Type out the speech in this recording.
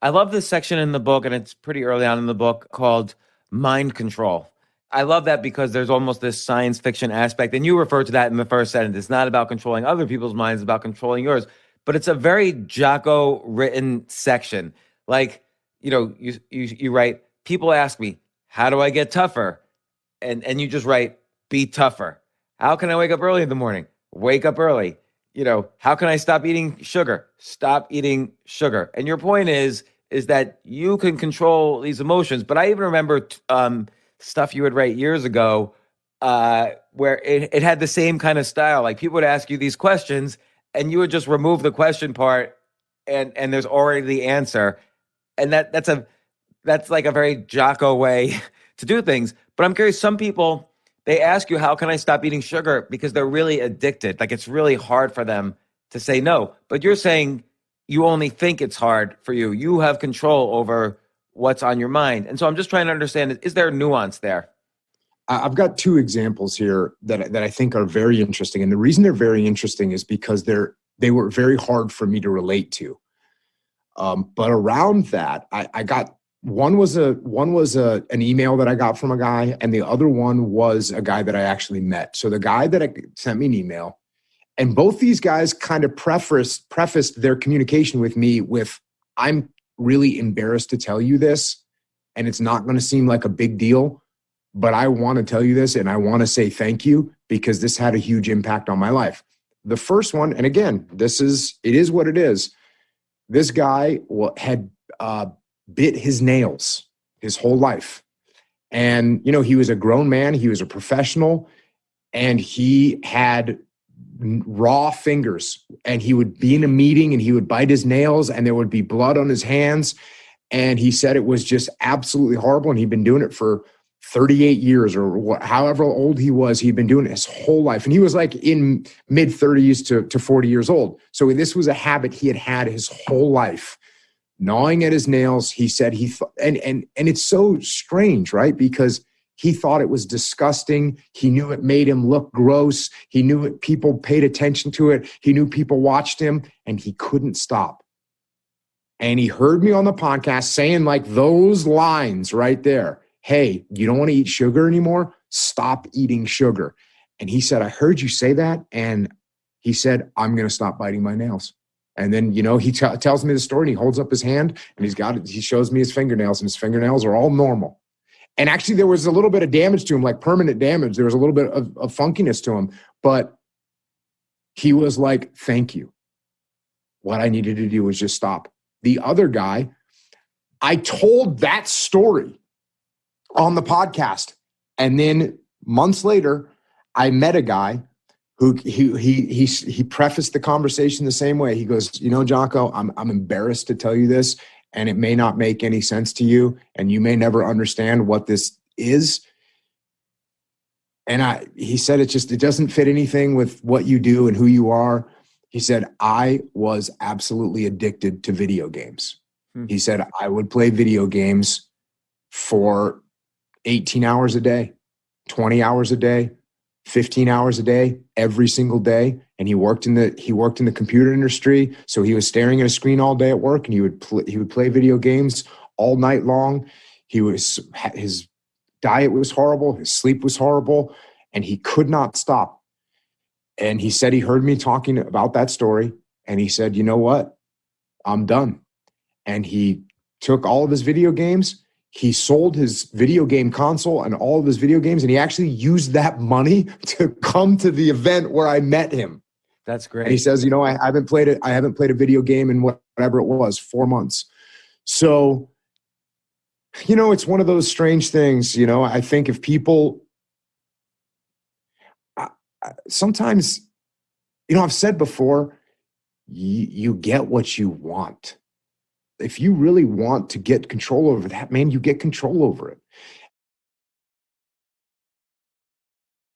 I love this section in the book, and it's pretty early on in the book, called mind control. I love that because there's almost this science fiction aspect, and you refer to that in the first sentence. It's not about controlling other people's minds, it's about controlling yours. But it's a very Jocko written section. Like, you write, people ask me, how do I get tougher? And you just write, be tougher. How can I wake up early in the morning? Wake up early. How can I stop eating sugar? Stop eating sugar. And your point is that you can control these emotions. But I even remember stuff you would write years ago where it had the same kind of style. Like, people would ask you these questions and you would just remove the question part and there's already the answer. And that's like a very Jocko way to do things. But I'm curious, some people, they ask you, how can I stop eating sugar? Because they're really addicted. Like, it's really hard for them to say no. But you're saying you only think it's hard for you. You have control over what's on your mind. And so I'm just trying to understand, is there nuance there? I've got two examples here that I think are very interesting. And the reason they're very interesting is because they were very hard for me to relate to. But around that, I got one was an email that I got from a guy, and the other one was a guy that I actually met. So the guy that sent me an email, and both these guys kind of prefaced their communication with me with, I'm really embarrassed to tell you this, and it's not going to seem like a big deal, but I want to tell you this, and I want to say thank you because this had a huge impact on my life. The first one, and again, it is what it is. This guy had bit his nails his whole life. And, he was a grown man. He was a professional, and he had raw fingers, and he would be in a meeting and he would bite his nails and there would be blood on his hands. And he said it was just absolutely horrible. And he'd been doing it for 38 years or however old he was. He'd been doing it his whole life. And he was like in mid 30s to 40 years old. So this was a habit he had his whole life. Gnawing at his nails, he said and it's so strange, right? Because he thought it was disgusting. He knew it made him look gross. He knew it, people paid attention to it. He knew people watched him, and he couldn't stop. And he heard me on the podcast saying like those lines right there. Hey, you don't want to eat sugar anymore? Stop eating sugar. And he said, I heard you say that. And he said, I'm going to stop biting my nails. And then, he tells me the story, and he holds up his hand, and he shows me his fingernails, and his fingernails are all normal. And actually there was a little bit of damage to him, like permanent damage. There was a little bit of funkiness to him, but he was like, thank you. What I needed to do was just stop. The other guy, I told that story on the podcast. And then months later, I met a guy who he prefaced the conversation the same way. He goes, Jocko, I'm embarrassed to tell you this, and it may not make any sense to you, and you may never understand what this is. And he said, it doesn't fit anything with what you do and who you are. He said, I was absolutely addicted to video games. He said, I would play video games for 18 hours a day, 20 hours a day, 15 hours a day, every single day. And he worked in the computer industry. So he was staring at a screen all day at work, and he would play video games all night long. His diet was horrible. His sleep was horrible, and he could not stop. And he said, he heard me talking about that story, and he said, you know what? I'm done. And he took all of his video games. He sold his video game console and all of his video games, and he actually used that money to come to the event where I met him. That's great. And he says, I haven't played a video game in whatever it was, 4 months. So, it's one of those strange things. I think if people sometimes, I've said before, you get what you want. If you really want to get control over that, man, you get control over it.